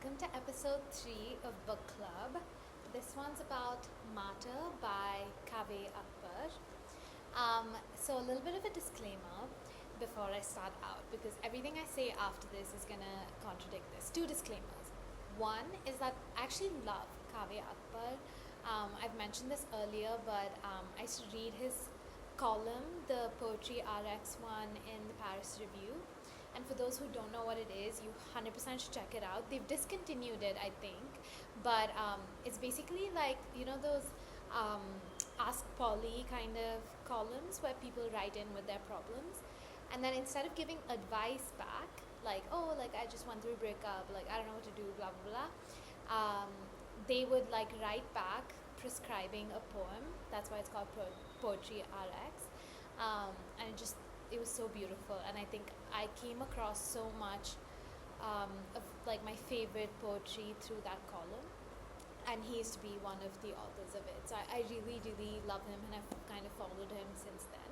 welcome to episode 3 of Book Club. This one's about Martyr by Kaveh Akhbar. So, a little bit of a disclaimer before I start out because everything I say after this is gonna contradict this. Two disclaimers. One is that I actually love Kaveh Akhbar. I've mentioned this earlier, but I used to read his column, the Poetry RX one in the Paris Review. And for those who don't know what it is, you 100% should check it out. They've discontinued it, I think, but it's basically like, those Ask Polly kind of columns where people write in with their problems. And then instead of giving advice back, like, oh, like I just went through a breakup, like I don't know what to do, blah, blah, blah, they would like write back prescribing a poem. That's why it's called Poetry RX. And it was so beautiful, and I think I came across so much of like my favorite poetry through that column, and he used to be one of the authors of it. So I really, really love him, and I've kind of followed him since then.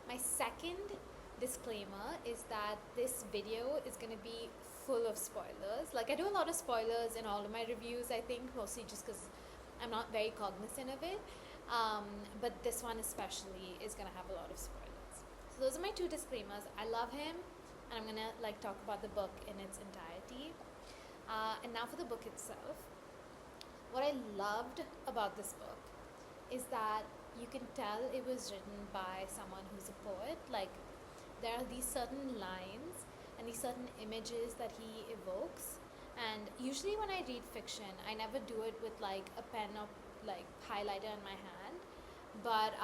My second disclaimer is that this video is going to be full of spoilers. Like I do a lot of spoilers in all of my reviews, I think, mostly just because I'm not very cognizant of it, but this one especially is going to have a lot of spoilers. So those are my two disclaimers. I love him, and I'm gonna like talk about the book in its entirety. And now for the book itself. What I loved about this book is that you can tell it was written by someone who's a poet. Like there are these certain lines and these certain images that he evokes. And usually when I read fiction, I never do it with like a pen or like highlighter in my hand, but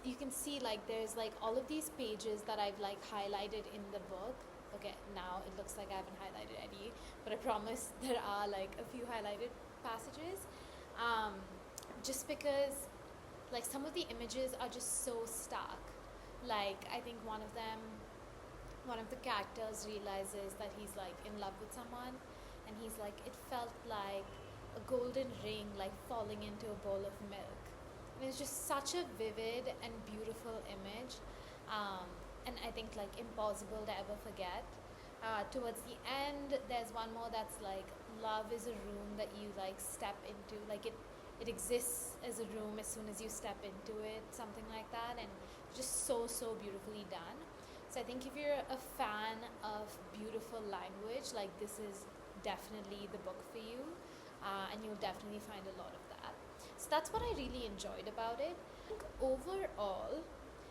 you can see like there's like all of these pages that I've like highlighted in the book. Okay, now it looks like I haven't highlighted any, but I promise there are like a few highlighted passages, just because like some of the images are just so stark. Like I think one of the characters realizes that he's like in love with someone, and he's like, it felt like a golden ring like falling into a bowl of milk. And it's just such a vivid and beautiful image, and I think like impossible to ever forget. Towards the end, there's one more that's like, love is a room that you like step into, like it exists as a room as soon as you step into it, something like that, and just so beautifully done. So I think if you're a fan of beautiful language, like this is definitely the book for you, and you'll definitely find a lot of that. So that's what I really enjoyed about it. Overall,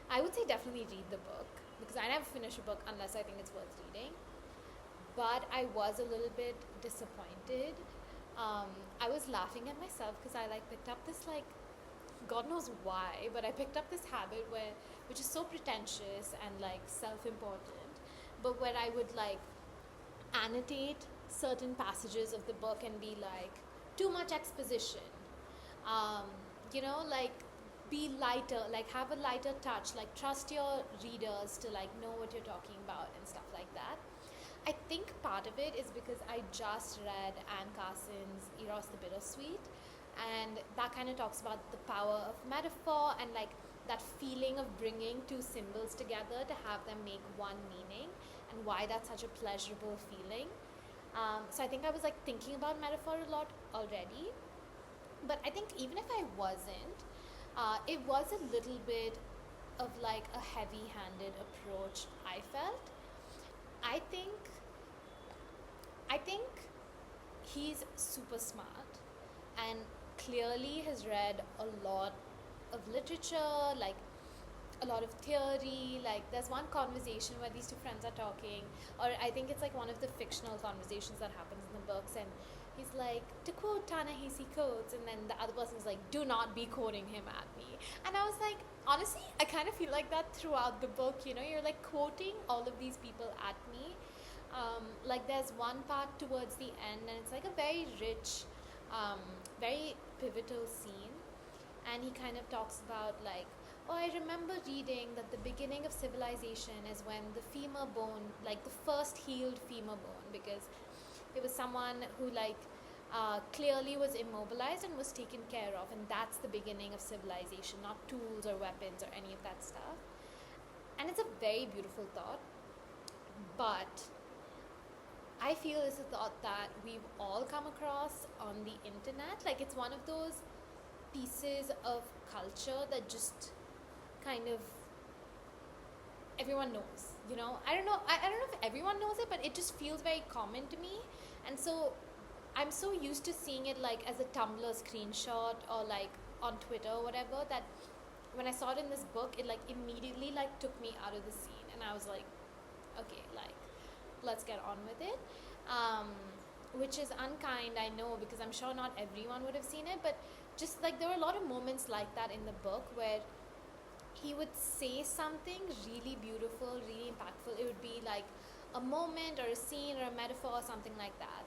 I would say definitely read the book, because I never finish a book unless I think it's worth reading. But I was a little bit disappointed. I was laughing at myself because I like picked up this like, God knows why, but I picked up this habit which is so pretentious and like self-important, but where I would like annotate certain passages of the book and be like, too much exposition, like be lighter, like have a lighter touch, like trust your readers to like know what you're talking about and stuff like that. I think part of it is because I just read Anne Carson's Eros the Bittersweet, and that kind of talks about the power of metaphor and like that feeling of bringing two symbols together to have them make one meaning, and why that's such a pleasurable feeling. So I think I was like thinking about metaphor a lot already, but I think even if I wasn't, it was a little bit of like a heavy-handed approach, I felt. I think he's super smart and clearly has read a lot of literature, like a lot of theory. Like there's one conversation where these two friends are talking, or I think it's like one of the fictional conversations that happens in the books, and he's like, to quote Ta-Nehisi Coates, and then the other person's like, do not be quoting him at me. And I was like, honestly, I kind of feel like that throughout the book, you're like quoting all of these people at me. Like there's one part towards the end, and it's like a very rich, very pivotal scene, and he kind of talks about like, oh, I remember reading that the beginning of civilization is when the femur bone, like the first healed femur bone, because it was someone who like clearly was immobilized and was taken care of, and that's the beginning of civilization, not tools or weapons or any of that stuff. And it's a very beautiful thought, but I feel is a thought that we've all come across on the internet. Like it's one of those pieces of culture that just kind of everyone knows, you know. I don't know if everyone knows it, but it just feels very common to me. And so I'm so used to seeing it like as a Tumblr screenshot or like on Twitter or whatever, that when I saw it in this book, it like immediately like took me out of the scene, and I was like, okay, like let's get on with it. Which is unkind, I know, because I'm sure not everyone would have seen it, but just like there were a lot of moments like that in the book where he would say something really beautiful, really impactful. It would be like a moment or a scene or a metaphor or something like that.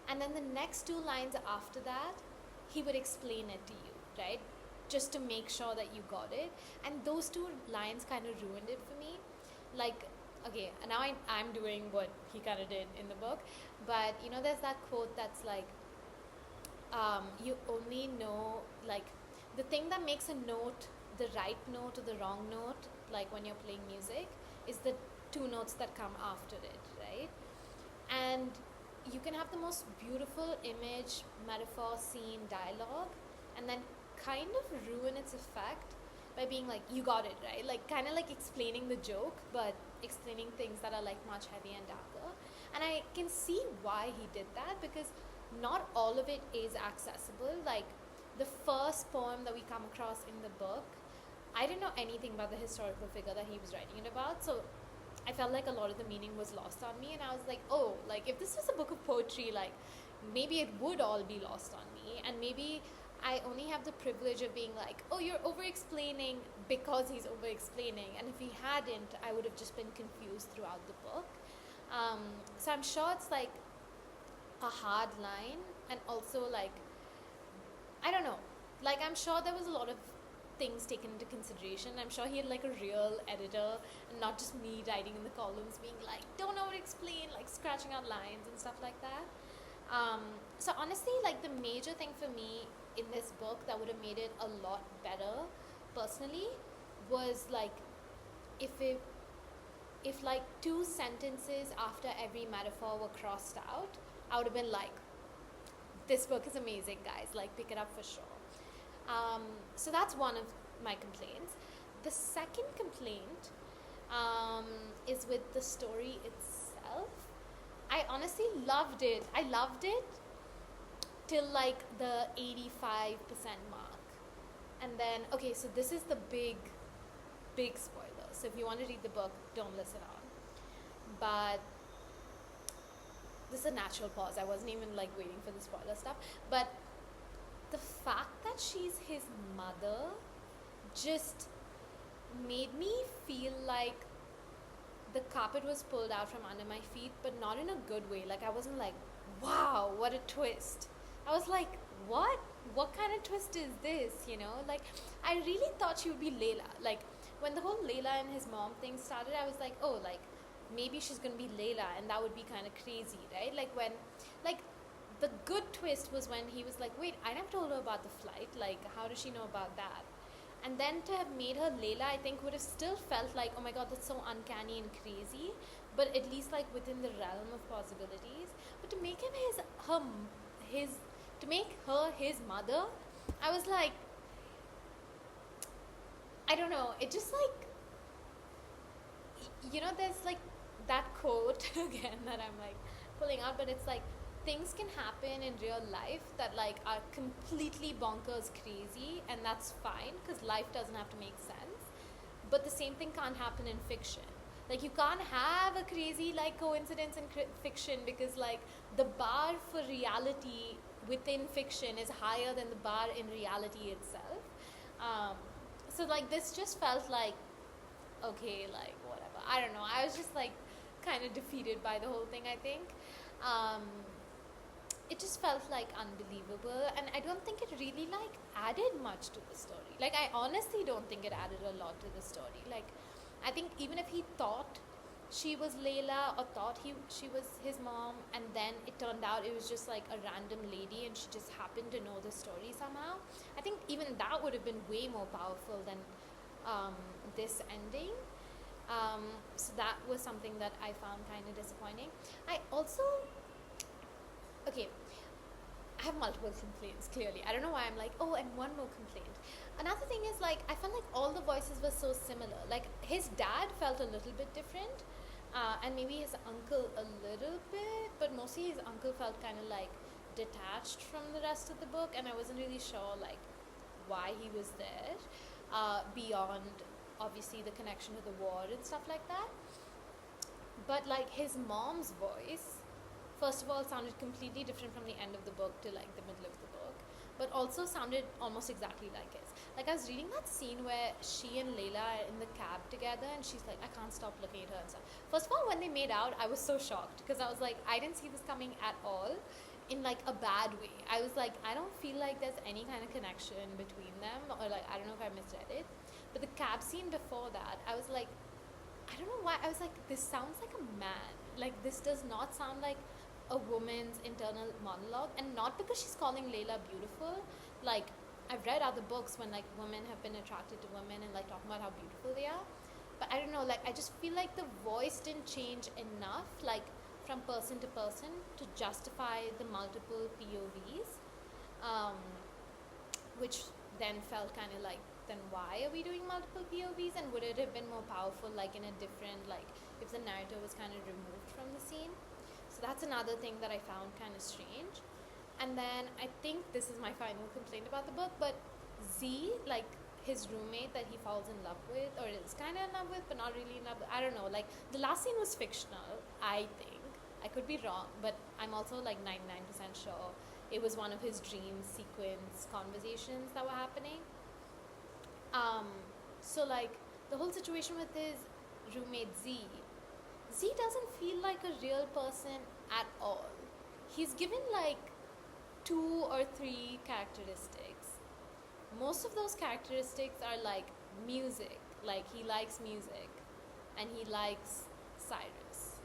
And then the next two lines after that, he would explain it to you, right? Just to make sure that you got it. And those two lines kind of ruined it for me. Like, okay, now I'm doing what he kind of did in the book. But, you know, there's that quote that's like, you only know, like, the thing that makes a note the right note or the wrong note, like when you're playing music, is the two notes that come after it, right? And you can have the most beautiful image, metaphor, scene, dialogue, and then kind of ruin its effect by being like, you got it, right? Like kind of like explaining the joke, but explaining things that are like much heavier and darker. And I can see why he did that, because not all of it is accessible. Like the first poem that we come across in the book, I didn't know anything about the historical figure that he was writing it about, so I felt like a lot of the meaning was lost on me, and I was like, oh, like if this was a book of poetry, like maybe it would all be lost on me, and maybe I only have the privilege of being like, oh, you're over-explaining because he's over-explaining, and if he hadn't, I would have just been confused throughout the book. So I'm sure it's like a hard line, and also like, I don't know, like I'm sure there was a lot of things taken into consideration. I'm sure he had like a real editor and not just me writing in the columns being like, don't over explain, like scratching out lines and stuff like that. So honestly, like the major thing for me in this book that would have made it a lot better personally was like if like two sentences after every metaphor were crossed out, I would have been like, this book is amazing, guys, like pick it up for sure. So that's one of my complaints. The second complaint is with the story itself. I honestly loved it. I loved it till like the 85% mark. And then, okay, so this is the big spoiler. So if you want to read the book, don't listen on. But this is a natural pause. I wasn't even like waiting for the spoiler stuff. But the fact that she's his mother just made me feel like the carpet was pulled out from under my feet, but not in a good way. Like I wasn't like, wow, what a twist. I was like, what kind of twist is this, you know? Like I really thought she would be Layla. Like when the whole Layla and his mom thing started, I was like, oh, like maybe she's gonna be Layla, and that would be kind of crazy, right? Like when, like the good twist was when he was like, wait, I never told her about the flight, like how does she know about that? And then to have made her Layla, I think would have still felt like, oh my god, that's so uncanny and crazy, but at least like within the realm of possibilities. But to make him to make her his mother, I was like, I don't know, it just like, you know, there's like that quote again that I'm like pulling out, but it's like, things can happen in real life that like are completely bonkers crazy, and that's fine because life doesn't have to make sense. But the same thing can't happen in fiction. Like you can't have a crazy like coincidence in fiction, because like the bar for reality within fiction is higher than the bar in reality itself. So like this just felt like, okay, like whatever, I don't know, I was just like kind of defeated by the whole thing, I think. It just felt like unbelievable, and I don't think it really like added much to the story. Like I honestly don't think it added a lot to the story. Like I think even if he thought she was Layla or thought she was his mom, and then it turned out it was just like a random lady and she just happened to know the story somehow, I think even that would have been way more powerful than this ending. So that was something that I found kind of disappointing. I also, okay, I have multiple complaints, clearly. I don't know why I'm like, oh, and one more complaint. Another thing is, like, I felt like all the voices were so similar. Like, his dad felt a little bit different, and maybe his uncle a little bit, but mostly his uncle felt kind of like detached from the rest of the book, and I wasn't really sure, like, why he was there, beyond, obviously, the connection to the war and stuff like that. But, like, his mom's voice, first of all, sounded completely different from the end of the book to like the middle of the book, but also sounded almost exactly like his. Like, I was reading that scene where she and Layla are in the cab together, and she's like, I can't stop looking at her and stuff. First of all, when they made out, I was so shocked because I was like, I didn't see this coming at all, in like a bad way. I was like, I don't feel like there's any kind of connection between them, or like, I don't know if I misread it. But the cab scene before that, I was like, I don't know why. I was like, this sounds like a man. Like, this does not sound like a woman's internal monologue, and not because she's calling Layla beautiful. Like, I've read other books when like women have been attracted to women and like talking about how beautiful they are, but I don't know, like, I just feel like the voice didn't change enough, like, from person to person to justify the multiple POVs, which then felt kind of like, then why are we doing multiple POVs, and would it have been more powerful like in a different, like, if the narrator was kind of removed from the scene? So that's another thing that I found kind of strange. And then I think this is my final complaint about the book, but Z, like his roommate that he falls in love with, or is kind of in love with, but not really in love with, I don't know, like, the last scene was fictional, I think. I could be wrong, but I'm also like 99% sure it was one of his dream sequence conversations that were happening. So like, the whole situation with his roommate Z doesn't feel like a real person at all. He's given like 2 or 3 characteristics. Most of those characteristics are like music, like he likes music, and he likes Cyrus,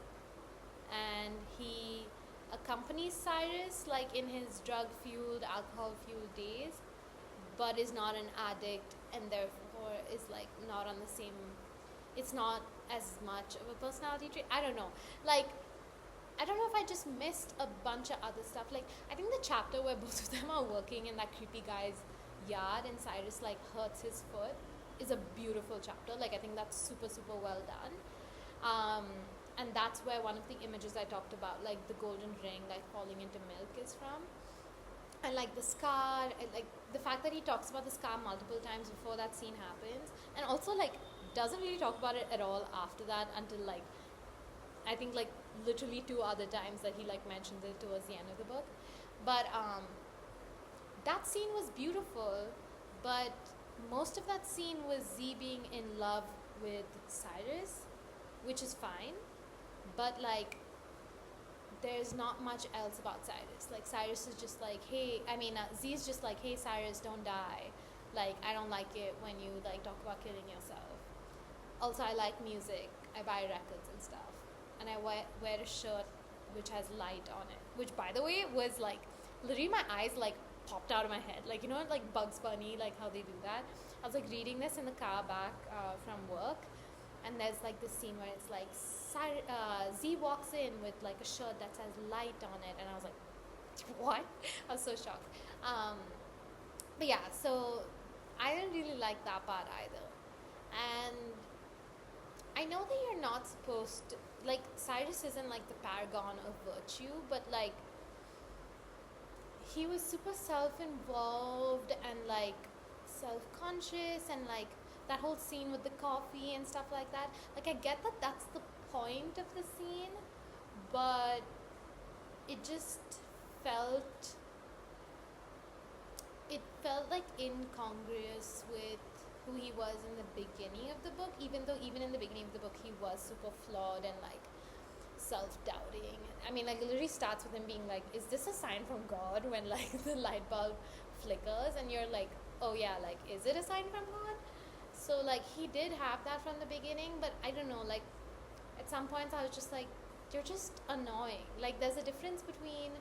and he accompanies Cyrus like in his drug-fueled, alcohol-fueled days, but is not an addict, and therefore is like not on the same, it's not as much of a personality trait. I don't know, like, I don't know if I just missed a bunch of other stuff. Like, I think the chapter where both of them are working in that creepy guy's yard and Cyrus like hurts his foot is a beautiful chapter. Like, I think that's super, super well done. And that's where one of the images I talked about, like the golden ring like falling into milk, is from. And like the scar, and like the fact that he talks about the scar multiple times before that scene happens, and also like doesn't really talk about it at all after that until like, I think like literally 2 other times that he like mentions it towards the end of the book. But that scene was beautiful, but most of that scene was Z being in love with Cyrus, which is fine, but like there's not much else about Cyrus. Like, Cyrus is just like, hey, I mean, Z is just like, hey Cyrus, don't die. Like, I don't like it when you like talk about killing yourself. Also, I like music, I buy records and stuff, and I wear a shirt which has light on it, which by the way was like, literally my eyes like popped out of my head, like, you know, like Bugs Bunny, like how they do that. I was like reading this in the car back from work, and there's like this scene where it's like Z walks in with like a shirt that says light on it, and I was like, what? I was so shocked. But yeah, so I didn't really like that part either. And I know that you're not supposed to, like, Cyrus isn't like the paragon of virtue, but like, he was super self-involved and like self-conscious, and like that whole scene with the coffee and stuff like that. Like, I get that that's the point of the scene, but it just felt, it felt like incongruous with who he was in the beginning of the book, even though even in the beginning of the book he was super flawed and like self-doubting. I mean, like, it literally starts with him being like, is this a sign from God, when like the light bulb flickers, and you're like, oh yeah, like, is it a sign from God? So like, he did have that from the beginning, but I don't know, like, at some points I was just like, you're just annoying. Like, there's a difference between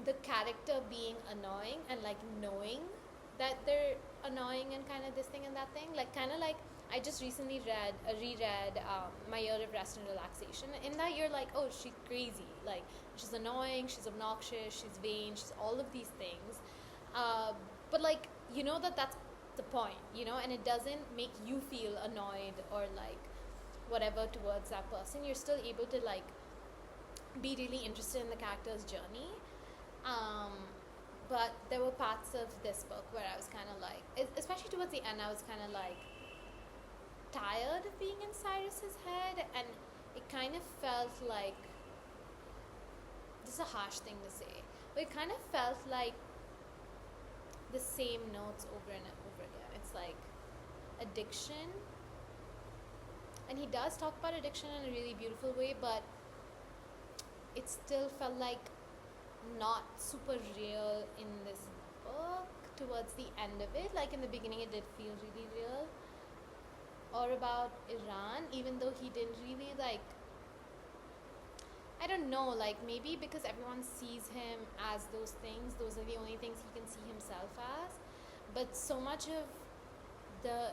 the character being annoying and like knowing that they're annoying and kind of this thing and that thing. Like, kind of like, I just recently reread My Year of Rest and Relaxation. In that, you're like, oh, she's crazy. Like, she's annoying, she's obnoxious, she's vain, she's all of these things. But like, you know that's the point, you know, and it doesn't make you feel annoyed or like whatever towards that person. You're still able to like be really interested in the character's journey. But there were parts of this book where I was kind of like, especially towards the end, I was kind of like tired of being in Cyrus's head, and it kind of felt like, this is a harsh thing to say, but it kind of felt like the same notes over and over again. It's like addiction, and he does talk about addiction in a really beautiful way, but it still felt like not super real in this book towards the end of it. Like in the beginning it did feel really real. Or about Iran, even though he didn't really like, I don't know, like maybe because everyone sees him as those things, those are the only things he can see himself as. But so much of the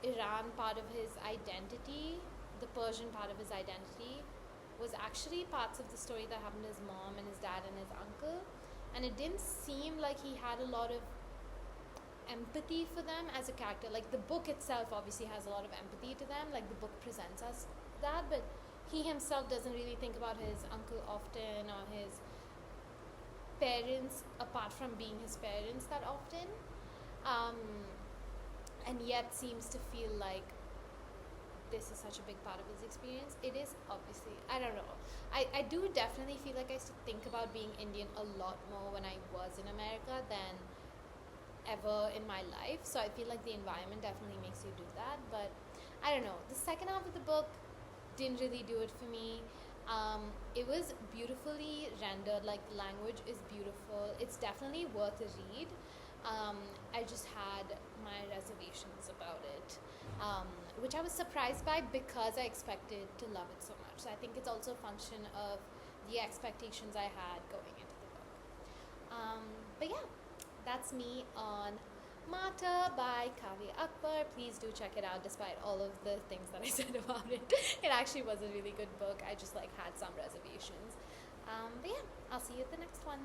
Iran part of his identity, the Persian part of his identity, was actually parts of the story that happened to his mom and his dad and his uncle, and it didn't seem like he had a lot of empathy for them as a character. Like the book itself obviously has a lot of empathy to them, like the book presents us that, but he himself doesn't really think about his uncle often or his parents apart from being his parents that often, and yet seems to feel like this is such a big part of his experience. It is obviously, I don't know. I do definitely feel like I used to think about being Indian a lot more when I was in America than ever in my life. So I feel like the environment definitely makes you do that. But I don't know. The second half of the book didn't really do it for me. It was beautifully rendered. Like the language is beautiful. It's definitely worth a read. I just had my reservations about it, which I was surprised by because I expected to love it so much. So I think it's also a function of the expectations I had going into the book. But yeah, that's me on Martyr by Kaveh Akhbar. Please do check it out despite all of the things that I said about it. It actually was a really good book. I just like had some reservations. But yeah, I'll see you at the next one.